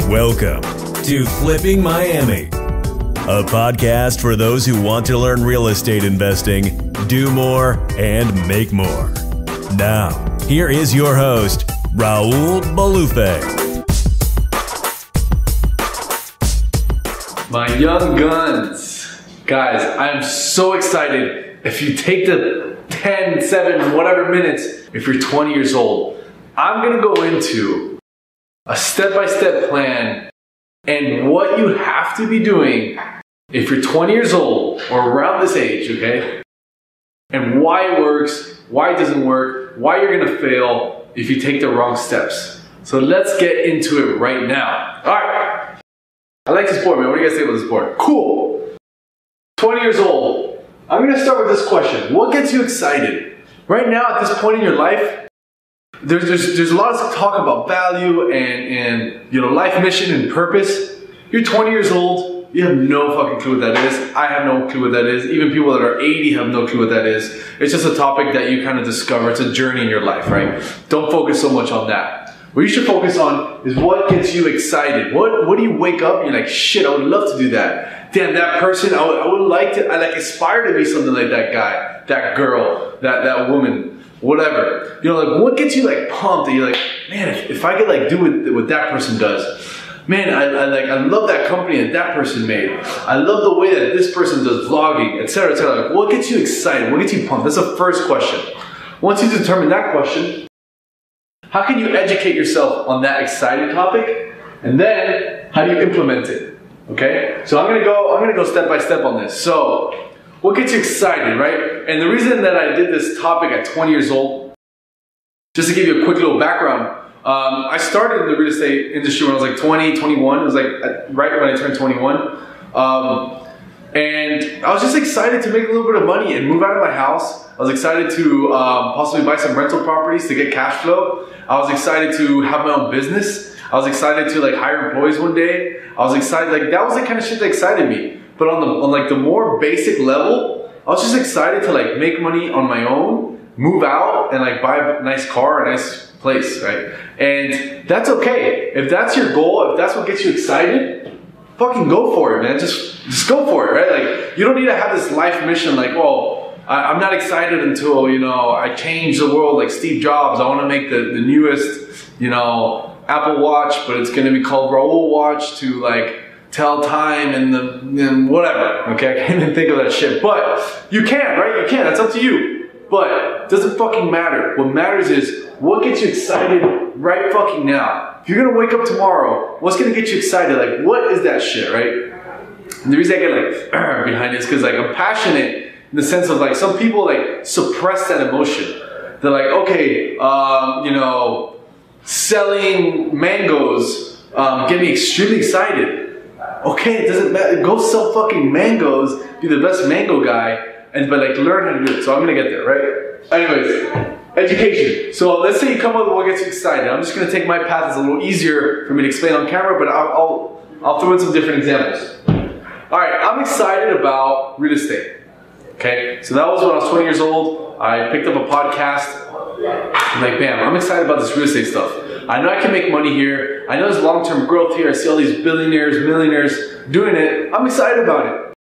Welcome to Flipping Miami, a podcast for those who want to learn real estate investing, do more, and make more. Now, here is your host, Raul Bolufe. My young guns. Guys, I'm so excited. If you take the 10, 7, whatever minutes, if you're 20 years old, I'm gonna go into a step-by-step plan and what you have to be doing if you're 20 years old or around this age, okay? And why it works, why it doesn't work, why you're gonna fail if you take the wrong steps. So let's get into it right now. All right. I like this board, man. What do you guys think about this board? Cool. 20 years old. I'm gonna start with this question. What gets you excited? Right now, at this point in your life, there's a lot of talk about value and you know, life mission and purpose. You're 20 years old, you have no fucking clue what that is. I have no clue what that is. Even people that are 80 have no clue what that is. It's just a topic that you kind of discover. It's a journey in your life, right? Don't focus so much on that. What you should focus on is what gets you excited. What do you wake up and you're like, shit, I would love to do that. Damn, that person, I would like to, I like aspire to be something like that guy, that girl, that woman. Whatever, you know, like what gets you like pumped? And you're like, man, if I could like do what that person does, man, I love that company that person made. I love the way that this person does vlogging, etc., etc. Like, what gets you excited? What gets you pumped? That's the first question. Once you determine that question, how can you educate yourself on that exciting topic? And then how do you implement it? Okay, so I'm gonna go step by step on this. So, what gets you excited, right? And the reason that I did this topic at 20 years old, just to give you a quick little background, I started in the real estate industry when I was like 20, 21. It was like right when I turned 21. And I was just excited to make a little bit of money and move out of my house. I was excited to possibly buy some rental properties to get cash flow. I was excited to have my own business. I was excited to like hire employees one day. I was excited, like that was the kind of shit that excited me. But on like the more basic level, I was just excited to like make money on my own, move out, and like buy a nice car, a nice place, right? And that's okay. If that's your goal, if that's what gets you excited, fucking go for it, man. Just go for it, right? Like you don't need to have this life mission like, oh, I'm not excited until, you know, I change the world like Steve Jobs. I want to make the newest, you know, Apple Watch, but it's going to be called Raul Watch to like tell time and whatever, okay? I can't even think of that shit, but you can, right? You can, that's up to you. But it doesn't fucking matter. What matters is what gets you excited right fucking now. If you're gonna wake up tomorrow, what's gonna get you excited? Like, what is that shit, right? And the reason I get like behind it is because like I'm passionate in the sense of like some people like suppress that emotion. They're like, okay, you know, selling mangoes get me extremely excited. Okay, it doesn't matter. Go sell fucking mangoes, be the best mango guy, but like learn how to do it. So I'm gonna get there, right? Anyways, education. So let's say you come up with what gets you excited. I'm just gonna take my path. It's a little easier for me to explain on camera, but I'll throw in some different examples. All right, I'm excited about real estate. Okay, so that was when I was 20 years old. I picked up a podcast. I'm like, bam, I'm excited about this real estate stuff. I know I can make money here. I know there's long-term growth here. I see all these billionaires, millionaires doing it. I'm excited about it.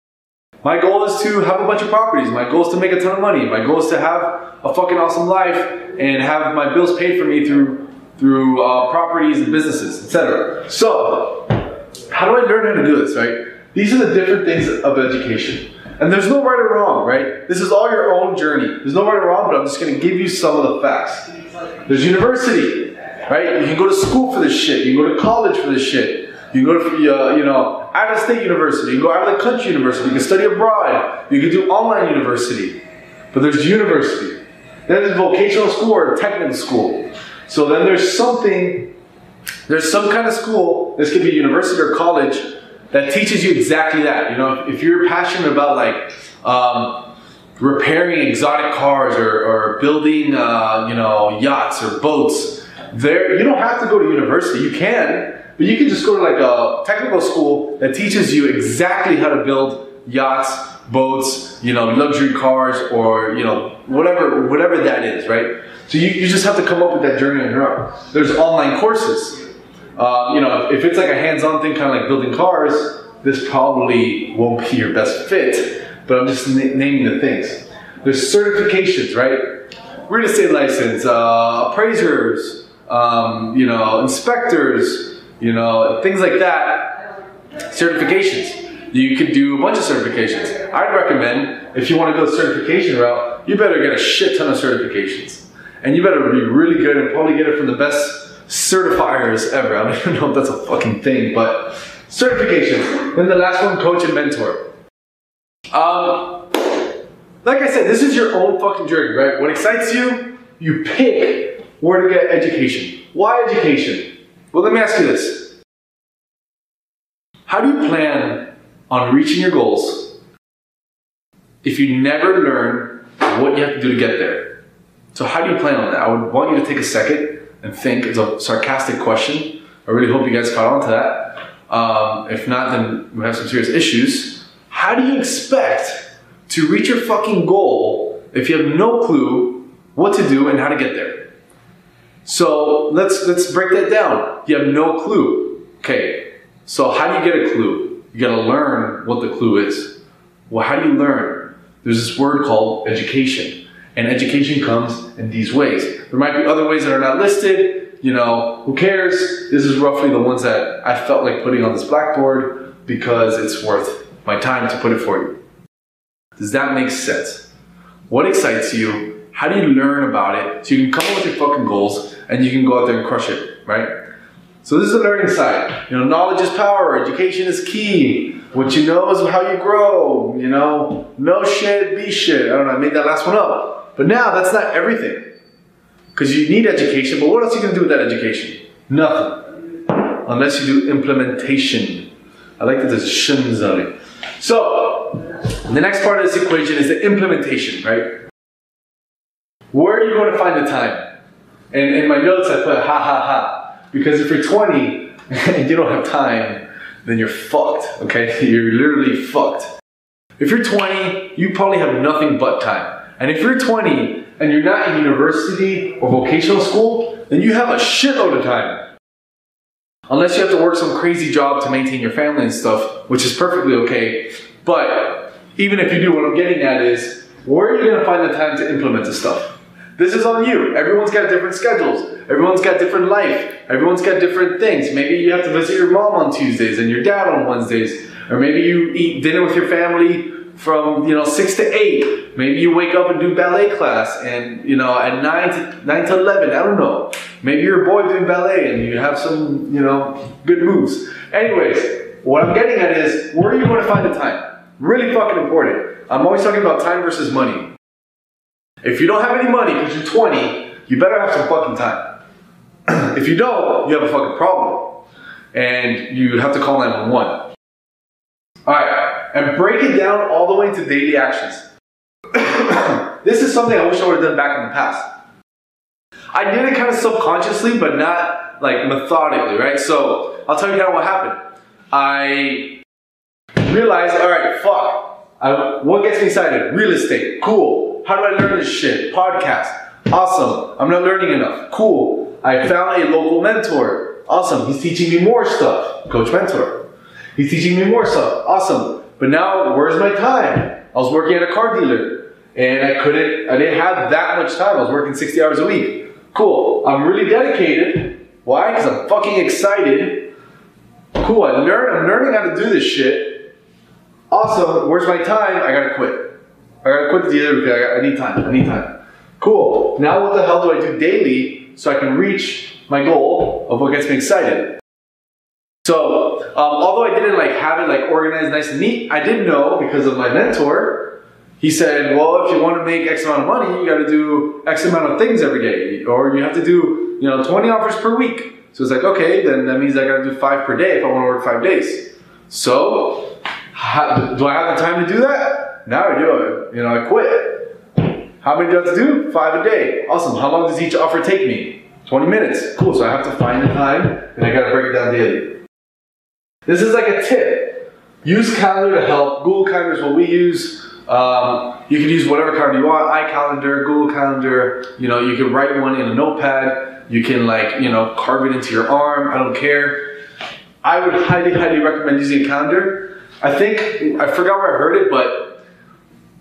My goal is to have a bunch of properties. My goal is to make a ton of money. My goal is to have a fucking awesome life and have my bills paid for me through properties and businesses, etc. So, how do I learn how to do this, right? These are the different things of education. And there's no right or wrong, right? This is all your own journey. There's no right or wrong, but I'm just going to give you some of the facts. There's university, right? You can go to school for this shit. You can go to college for this shit. You can go to, you know, out-of-state university. You can go out-of-the-country university. You can study abroad. You can do online university. But there's university. Then there's vocational school or technical school. So then there's some kind of school, this could be university or college, that teaches you exactly that. You know, if you're passionate about like repairing exotic cars or building, you know, yachts or boats, you don't have to go to university. You can, but you can just go to like a technical school that teaches you exactly how to build yachts, boats, you know, luxury cars, or you know, whatever that is, right? So you just have to come up with that journey on your own. There's online courses. You know, if it's like a hands-on thing, kind of like building cars, this probably won't be your best fit, but I'm just naming the things. There's certifications, right? Real estate license, appraisers, you know, inspectors, you know, things like that. Certifications. You could do a bunch of certifications. I'd recommend, if you want to go the certification route, you better get a shit ton of certifications. And you better be really good and probably get it from the best certifiers ever. I don't even know if that's a fucking thing, but certifications. Then the last one, coach and mentor. Like I said, this is your own fucking journey, right? What excites you, you pick where to get education. Why education? Well, let me ask you this. How do you plan on reaching your goals if you never learn what you have to do to get there? So how do you plan on that? I would want you to take a second and think. It's a sarcastic question. I really hope you guys caught on to that. If not, then we have some serious issues. How do you expect to reach your fucking goal if you have no clue what to do and how to get there? So let's break that down. You have no clue. Okay, so how do you get a clue? You gotta learn what the clue is. Well, how do you learn? There's this word called education. And education comes in these ways. There might be other ways that are not listed. You know, who cares? This is roughly the ones that I felt like putting on this blackboard because it's worth my time to put it for you. Does that make sense? What excites you? How do you learn about it so you can come up with your fucking goals and you can go out there and crush it, right? So this is the learning side. You know, knowledge is power. Education is key. What you know is how you grow. You know shit, be shit. I don't know, I made that last one up. But now that's not everything. Because you need education, but what else are you going to do with that education? Nothing. Unless you do implementation. I like that there's shins on it. So, the next part of this equation is the implementation, right? Where are you going to find the time? And in my notes I put ha ha ha. Because if you're 20 and you don't have time, then you're fucked, okay? You're literally fucked. If you're 20, you probably have nothing but time. And if you're 20 and you're not in university or vocational school, then you have a shitload of time. Unless you have to work some crazy job to maintain your family and stuff, which is perfectly okay. But even if you do, what I'm getting at is, where are you going to find the time to implement this stuff? This is on you. Everyone's got different schedules. Everyone's got different life. Everyone's got different things. Maybe you have to visit your mom on Tuesdays and your dad on Wednesdays. Or maybe you eat dinner with your family from 6 to 8. Maybe you wake up and do ballet class and at 9 to 11, I don't know. Maybe you're a boy doing ballet and you have some good moves. Anyways, what I'm getting at is, where are you going to find the time? Really fucking important. I'm always talking about time versus money. If you don't have any money because you're 20, you better have some fucking time. If you don't, you have a fucking problem. And you have to call 911. Alright, and break it down all the way into daily actions. This is something I wish I would have done back in the past. I did it kind of subconsciously, but not like methodically, right? So, I'll tell you kind of what happened. I realized, alright, fuck. What gets me excited? Real estate. Cool. How do I learn this shit? Podcast. Awesome. I'm not learning enough. Cool. I found a local mentor. Awesome. He's teaching me more stuff. Coach mentor. He's teaching me more stuff. Awesome. But now, where's my time? I was working at a car dealer and I didn't have that much time. I was working 60 hours a week. Cool. I'm really dedicated. Why? Because I'm fucking excited. Cool. I'm learning how to do this shit. Awesome. Where's my time? I gotta quit. I gotta quit the dealer because I need time. Cool. Now what the hell do I do daily so I can reach my goal of what gets me excited? So, although I didn't have it organized nice and neat, I did know because of my mentor. He said, well, if you want to make X amount of money, you got to do X amount of things every day, or you have to do 20 offers per week. So it's like, okay, then that means I got to do 5 per day if I want to work 5 days. So, do I have the time to do that? Now I do. I quit. How many do I have to do? 5 a day. Awesome. How long does each offer take me? 20 minutes. Cool. So I have to find the time and I got to break it down daily. This is like a tip. Use Calendar to help. Google Calendar is what we use. You can use whatever calendar you want, iCalendar, Google Calendar, you know, you can write one in a notepad, you can like, you know, carve it into your arm, I don't care. I would highly, highly recommend using a calendar. I forgot where I heard it, but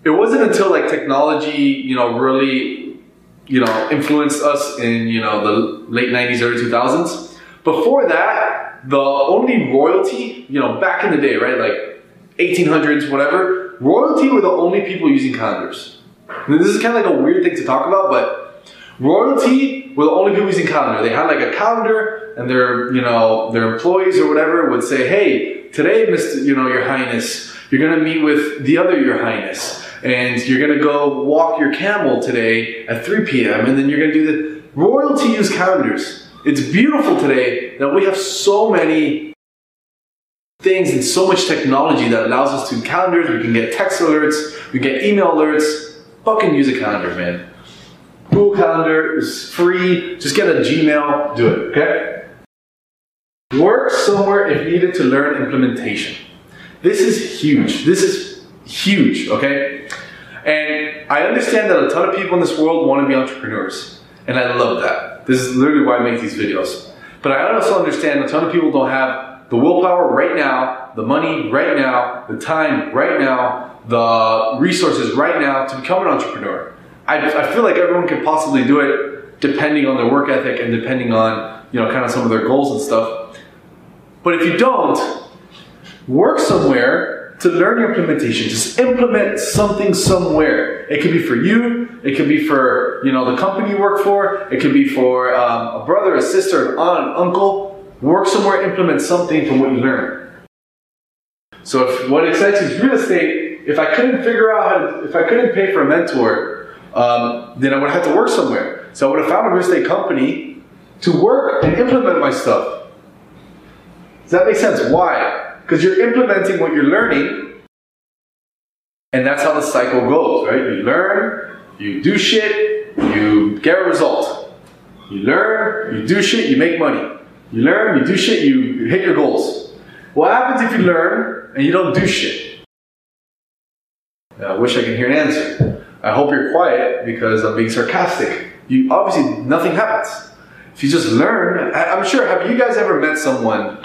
it wasn't until like technology, you know, really, you know, influenced us in, you know, the late 90s, early 2000s. Before that, the only royalty, you know, back in the day, right, like 1800s, whatever, royalty were the only people using calendars. And this is kind of like a weird thing to talk about, but royalty were the only people using calendar. They had like a calendar, and their, you know, their employees or whatever would say, hey, today, Mr., you know, Your Highness, you're gonna meet with the other Your Highness, and you're gonna go walk your camel today at 3 p.m. and then you're gonna do the royalty use calendars. It's beautiful today that we have so many things and so much technology that allows us to do calendars. We can get text alerts, we can get email alerts. Fucking use a calendar, man. Google Calendar is free. Just get a Gmail, do it, okay? Work somewhere if needed to learn implementation. This is huge. This is huge, okay? And I understand that a ton of people in this world want to be entrepreneurs. And I love that. This is literally why I make these videos. But I also understand a ton of people don't have the willpower right now, the money right now, the time right now, the resources right now to become an entrepreneur. I feel like everyone can possibly do it depending on their work ethic and depending on, you know, kind of some of their goals and stuff. But if you don't, work somewhere to learn your implementation. Just implement something somewhere. It could be for you. It could be for, you know, the company you work for. It could be for a brother, a sister, an aunt, an uncle. Work somewhere, implement something from what you learn. So if what excites you is real estate, if I couldn't figure out if I couldn't pay for a mentor, then I would have to work somewhere. So I would have found a real estate company to work and implement my stuff. Does that make sense? Why? Because you're implementing what you're learning, and that's how the cycle goes, right? You learn, you do shit, you get a result. You learn, you do shit, you make money. You learn, you do shit, you hit your goals. What happens if you learn and you don't do shit? I wish I could hear an answer. I hope you're quiet because I'm being sarcastic. Obviously, nothing happens. If you just learn, I'm sure, have you guys ever met someone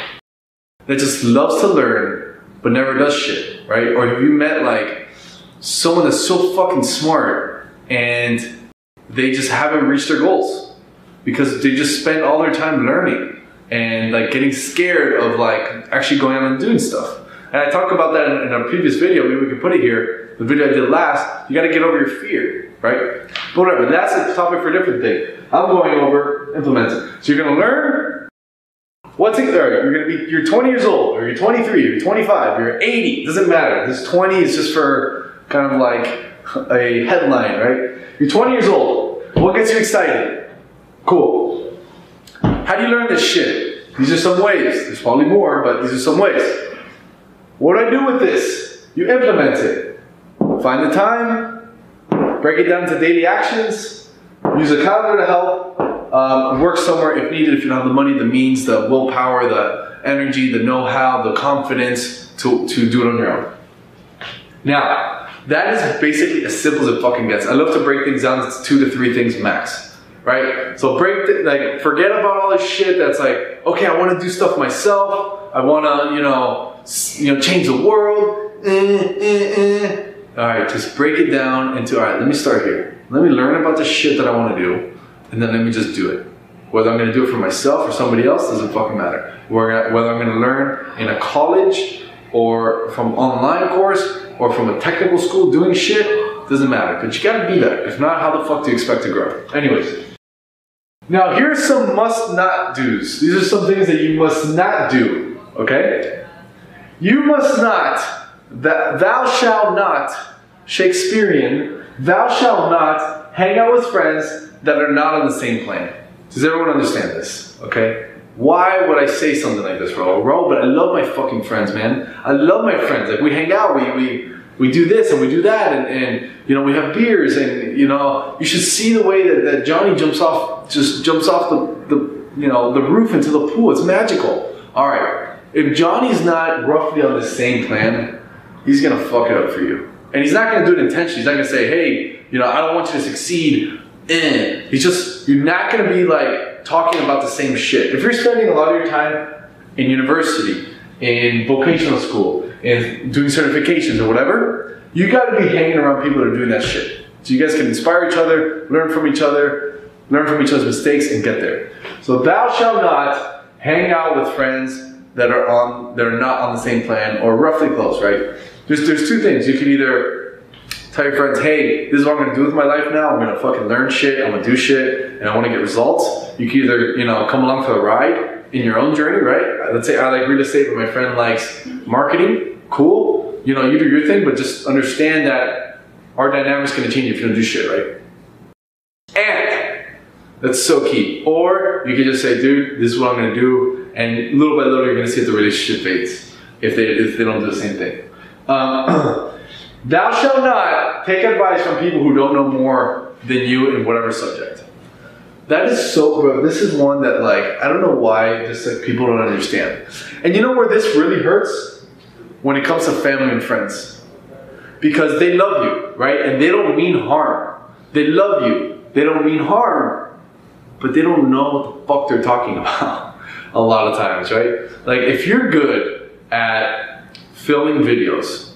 that just loves to learn but never does shit, right? Or have you met like someone that's so fucking smart and they just haven't reached their goals because they just spend all their time learning and like getting scared of like actually going out and doing stuff. And I talked about that in a previous video. Maybe we can put it here. The video I did last. You got to get over your fear, right? But whatever. That's a topic for a different thing. I'm going over implementing. So you're going to learn. What's it? You're 20 years old, or you're 23, you're 25, you're 80. It doesn't matter. This 20 is just for kind of like a headline, right? You're 20 years old. What gets you excited? Cool. How do you learn this shit? These are some ways. There's probably more, but these are some ways. What do I do with this? You implement it. Find the time, break it down into daily actions, use a calendar to help, work somewhere if needed, if you don't have the money, the means, the willpower, the energy, the know-how, the confidence to do it on your own. Now, that is basically as simple as it fucking gets. I love to break things down to 2 to 3 things max, right? So forget about all this shit that's like, okay, I want to do stuff myself. I want to, change the world. All right, just break it down into, all right, let me start here. Let me learn about the shit that I want to do, and then let me just do it. Whether I'm going to do it for myself or somebody else doesn't fucking matter. Whether I'm going to learn in a college or from online course or from a technical school doing shit, doesn't matter. But you got to be there. If not, how the fuck do you expect to grow? Anyways. Now, here's some must-not do's. These are some things that you must not do, okay? You must not, thou shalt not, Shakespearean, thou shalt not hang out with friends that are not on the same plane. Does everyone understand this, okay? Why would I say something like this, Raul? But I love my fucking friends, man. I love my friends. Like, we hang out, we do this and we do that, and we have beers, and you should see the way that Johnny jumps off the roof into the pool. It's magical. All right, if Johnny's not roughly on the same plan, he's gonna fuck it up for you. And he's not going to do it intentionally. He's not going to say, hey, you know, I don't want you to succeed. You're not going to be like talking about the same shit. If you're spending a lot of your time in university, in vocational school, in doing certifications or whatever, you got to be hanging around people that are doing that shit. So you guys can inspire each other, learn from each other's mistakes, and get there. So thou shalt not hang out with friends that are not on the same plan or roughly close, right? There's two things. You can either tell your friends, hey, this is what I'm gonna do with my life now. I'm gonna fucking learn shit, I'm gonna do shit, and I wanna get results. You can either, you know, come along for the ride in your own journey, right? Let's say I like real estate, but my friend likes marketing. Cool. You know, you do your thing, but just understand that our dynamic's gonna change if you don't do shit, right? And that's so key. Or you can just say, dude, this is what I'm gonna do, and little by little you're gonna see if the relationship fades if they don't do the same thing. Thou shalt not take advice from people who don't know more than you in whatever subject. That is so bro. This is one that like I don't know why just like people don't understand. And you know where this really hurts? When it comes to family and friends. Because they love you, right? And they don't mean harm. They love you. They don't mean harm. But they don't know what the fuck they're talking about a lot of times, right? Like if you're good at filming videos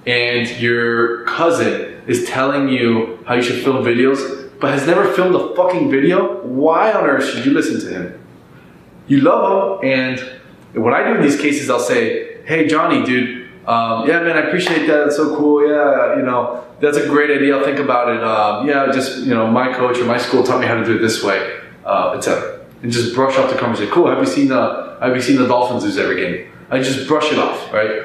and your cousin is telling you how you should film videos but has never filmed a fucking video, why on earth should you listen to him? You love him, and what I do in these cases, I'll say, hey Johnny, dude, yeah man, I appreciate that, it's so cool, yeah, you know, that's a great idea, I'll think about it, yeah, just, you know, my coach or my school taught me how to do it this way, etc. And just brush off the conversation. Cool, have you seen the Dolphins lose every game? I just brush it off, right?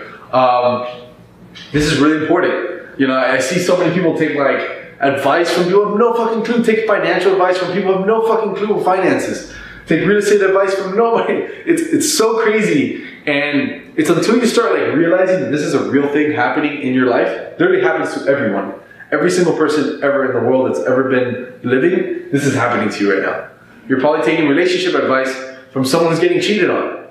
This is really important. You know, I see so many people take like advice from people who have no fucking clue. Take financial advice from people who have no fucking clue of finances. Take real estate advice from nobody. It's so crazy. And it's until you start like realizing that this is a real thing happening in your life. Literally happens to everyone. Every single person ever in the world that's ever been living, this is happening to you right now. You're probably taking relationship advice from someone who's getting cheated on.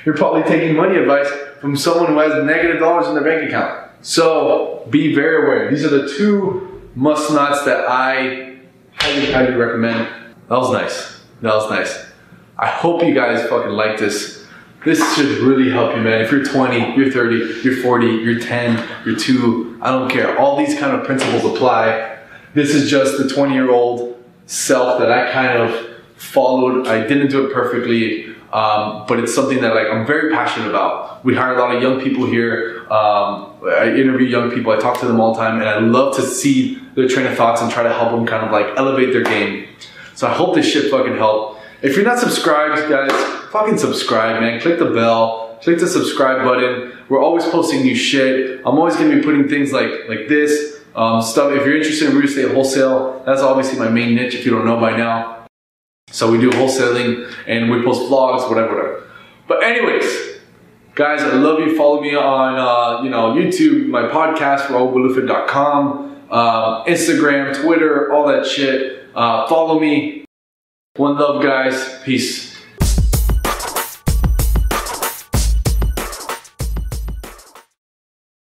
You're probably taking money advice from someone who has negative dollars in their bank account. So be very aware. These are the two must-nots that I highly, highly recommend. That was nice. That was nice. I hope you guys fucking like this. This should really help you, man. If you're 20, you're 30, you're 40, you're 10, you're 2, I don't care. All these kind of principles apply. This is just the 20-year-old self that I kind of followed. I didn't do it perfectly, but it's something that like I'm very passionate about. We hire a lot of young people here. I interview young people. I talk to them all the time, and I love to see their train of thoughts and try to help them kind of like elevate their game. So I hope this shit fucking helped. If you're not subscribed, guys, fucking subscribe, man. Click the bell. Click the subscribe button. We're always posting new shit. I'm always gonna be putting things like this stuff. If you're interested in real estate wholesale, that's obviously my main niche. If you don't know by now. So we do wholesaling and we post vlogs, whatever. But anyways, guys, I love you. Follow me on YouTube, my podcast, RaulBolufe.com, Instagram, Twitter, all that shit. Follow me. One love, guys. Peace.